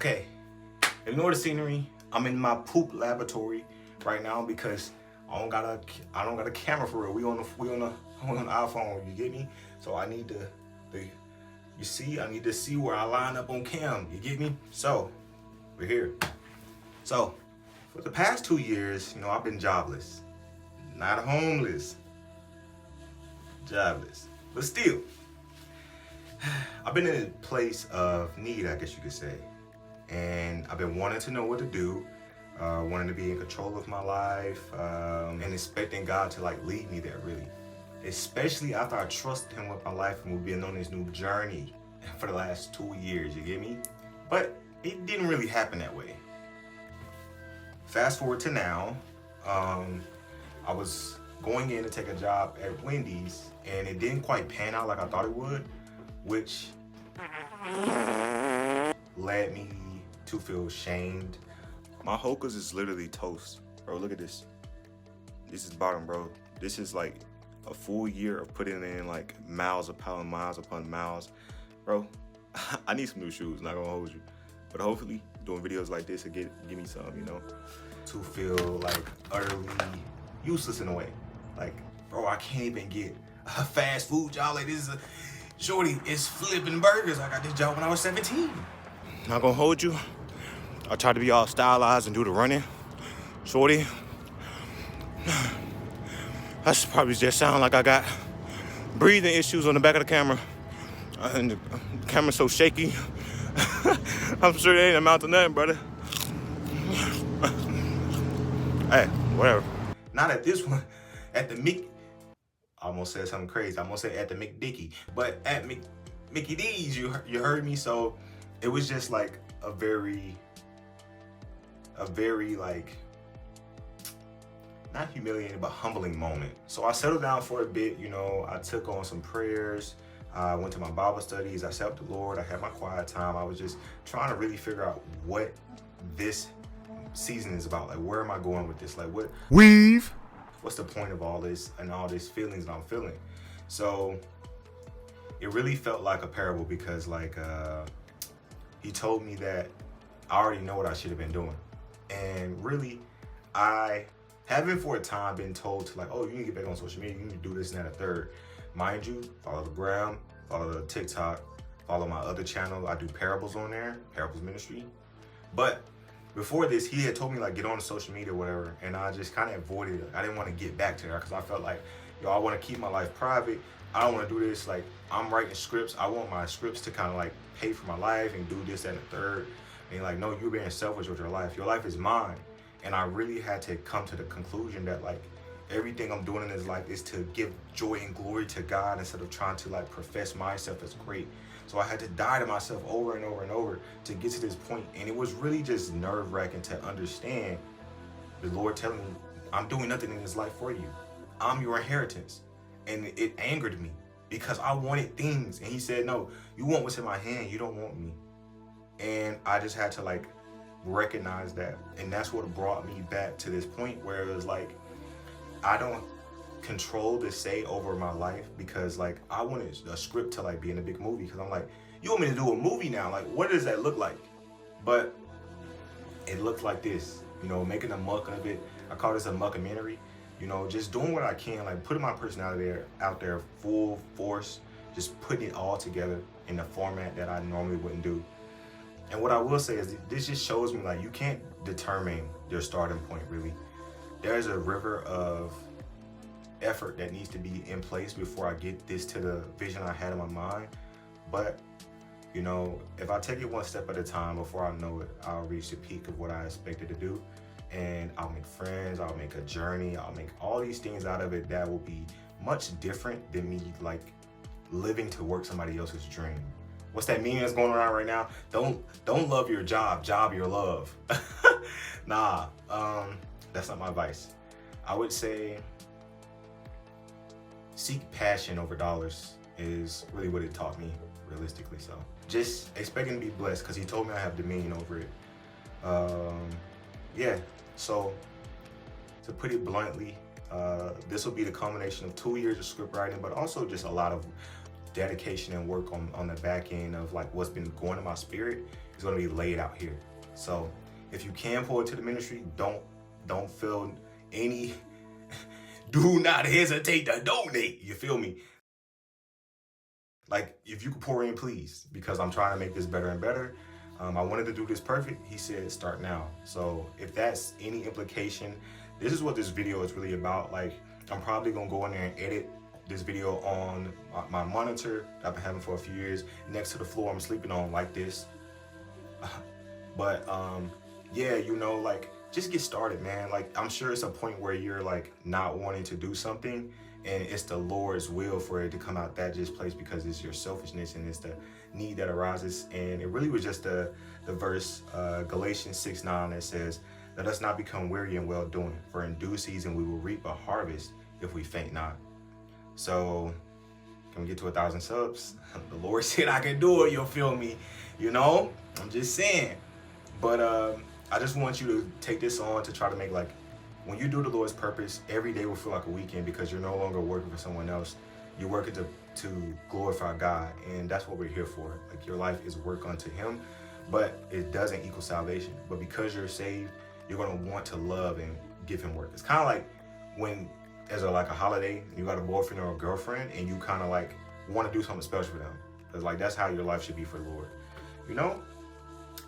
Okay, ignore the scenery. I'm in my poop laboratory right now because I don't got a camera for real. We on the iPhone. You get me? So I need I need to see where I line up on cam. You get me? So we're here. So for the past 2 years, I've been jobless, not homeless, jobless, but still, I've been in a place of need, I guess you could say. And I've been wanting to know what to do, wanting to be in control of my life, and expecting God to lead me there really. Especially after I trusted Him with my life and we've been on this new journey for the last 2 years, you get me? But it didn't really happen that way. Fast forward to now, I was going in to take a job at Wendy's and it didn't quite pan out like I thought it would, which led me to feel shamed. My Hokas is literally toast. Bro, look at this. This is bottom, bro. This is like a full year of putting in miles upon miles. Bro, I need some new shoes, not gonna hold you. But hopefully, doing videos like this will give me some, to feel utterly useless in a way. Bro, I can't even get a fast food job. Shorty, it's flipping burgers. I got this job when I was 17. Not gonna hold you. I tried to be all stylized and do the running. Shorty, that's probably just sound like I got breathing issues on the back of the camera. And the camera's so shaky. I'm sure it ain't amount to nothing, brother. Hey, whatever. Not at this one. At the Mickey. I almost said something crazy. I almost said at the McDicky. But at Mickey D's, you heard me. So it was just a very not humiliating, but humbling moment. So I settled down for a bit, I took on some prayers. I went to my Bible studies. I sat with the Lord. I had my quiet time. I was just trying to really figure out what this season is about. Where am I going with this? What's the point of all this and all these feelings that I'm feeling? So it really felt like a parable because he told me that I already know what I should have been doing. And really, I haven't for a time been told to oh, you need to get back on social media. You need to do this and that, a third. Mind you, follow the gram, follow the TikTok, follow my other channel. I do parables on there, Parables Ministry. But before this, he had told me get on social media or whatever, and I just kind of avoided it. I didn't want to get back to her because I felt I want to keep my life private. I don't want to do this. I'm writing scripts. I want my scripts to kind of pay for my life and do this, that, and the third. And no, you're being selfish with your life. Your life is mine. And I really had to come to the conclusion that everything I'm doing in this life is to give joy and glory to God instead of trying to profess myself as great. So I had to die to myself over and over and over to get to this point. And it was really just nerve-wracking to understand the Lord telling me, I'm doing nothing in this life for you. I'm your inheritance. And it angered me because I wanted things. And he said, no, you want what's in my hand. You don't want me. And I just had to recognize that. And that's what brought me back to this point where it was I don't control the say over my life because I wanted a script to be in a big movie because I'm you want me to do a movie now? What does that look like? But it looked like this, making a muck of it. I call this a muckumentary, just doing what I can, putting my personality out there full force, just putting it all together in a format that I normally wouldn't do. And what I will say is this just shows me you can't determine your starting point really. There's a river of effort that needs to be in place before I get this to the vision I had in my mind. But, if I take it one step at a time, before I know it, I'll reach the peak of what I expected to do. And I'll make friends, I'll make a journey, I'll make all these things out of it that will be much different than me living to work somebody else's dream. What's that meme that's going around right now? Don't love your job your love. Nah, that's not my advice. I would say seek passion over dollars is really what it taught me, realistically. So just expecting to be blessed because he told me I have dominion over it. Yeah, so to put it bluntly, this will be the culmination of 2 years of script writing, but also just a lot of dedication and work on the back end of like what's been going in my spirit is going to be laid out here. So if you can pour into the ministry, don't feel any, do not hesitate to donate. You feel me? Like, if you could pour in, please, because I'm trying to make this better and better. I wanted to do this perfect. He said, start now. So if that's any implication, this is what this video is really about. Like, I'm probably going to go in there and edit this video on my monitor that I've been having for a few years next to the floor I'm sleeping on like this. But yeah, you know, like, just get started, man. Like, I'm sure it's a point where you're like not wanting to do something and it's the Lord's will for it to come out that just place because it's your selfishness and it's the need that arises. And it really was just the verse, Galatians 6:9 that says, let us not become weary in well doing, for in due season we will reap a harvest if we faint not. So can we get to 1,000 subs? The Lord said I can do it, you'll feel me, you know? I'm just saying. But I just want you to take this on to try to make, like, when you do the Lord's purpose, every day will feel like a weekend because you're no longer working for someone else. You're working to glorify God, and that's what we're here for. Like, your life is work unto Him, but it doesn't equal salvation. But because you're saved, you're gonna want to love and give Him work. It's kind of like when, as like a holiday, you got a boyfriend or a girlfriend, and you kind of like want to do something special for them. Because like that's how your life should be for the Lord, you know?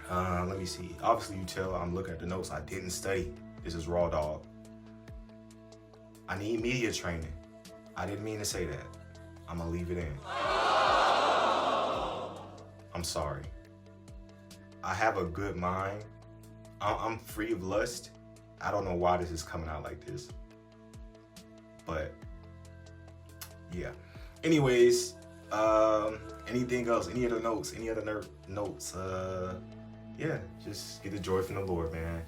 Let me see. Obviously, you tell I'm looking at the notes. I didn't study. This is raw dog. I need media training. I didn't mean to say that. I'm gonna leave it in. I'm sorry. I have a good mind. I'm free of lust. I don't know why this is coming out like this. But yeah. Anyways, anything else? Any other notes? Any other notes? Yeah, just get the joy from the Lord, man.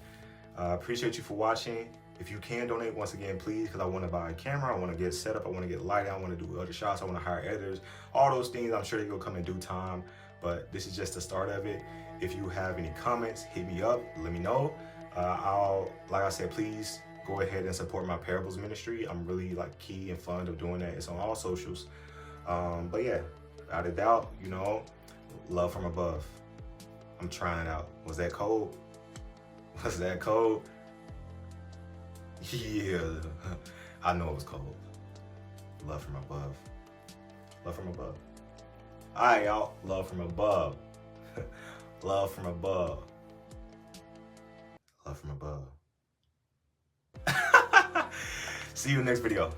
Appreciate you for watching. If you can donate, once again, please, because I want to buy a camera, I want to get set up, I want to get lighting, I want to do other shots, I want to hire editors, all those things. I'm sure they will come in due time, but this is just the start of it. If you have any comments, hit me up, let me know. Like I said, please go ahead and support my Parables ministry. I'm really like key and fond of doing that. It's on all socials. But yeah, without a doubt, you know, love from above. I'm trying it out. Was that cold? Was that cold? Yeah, I know it was cold. Love from above. Love from above. All right, y'all. Love from above. Love from above. Love from above. See you in the next video.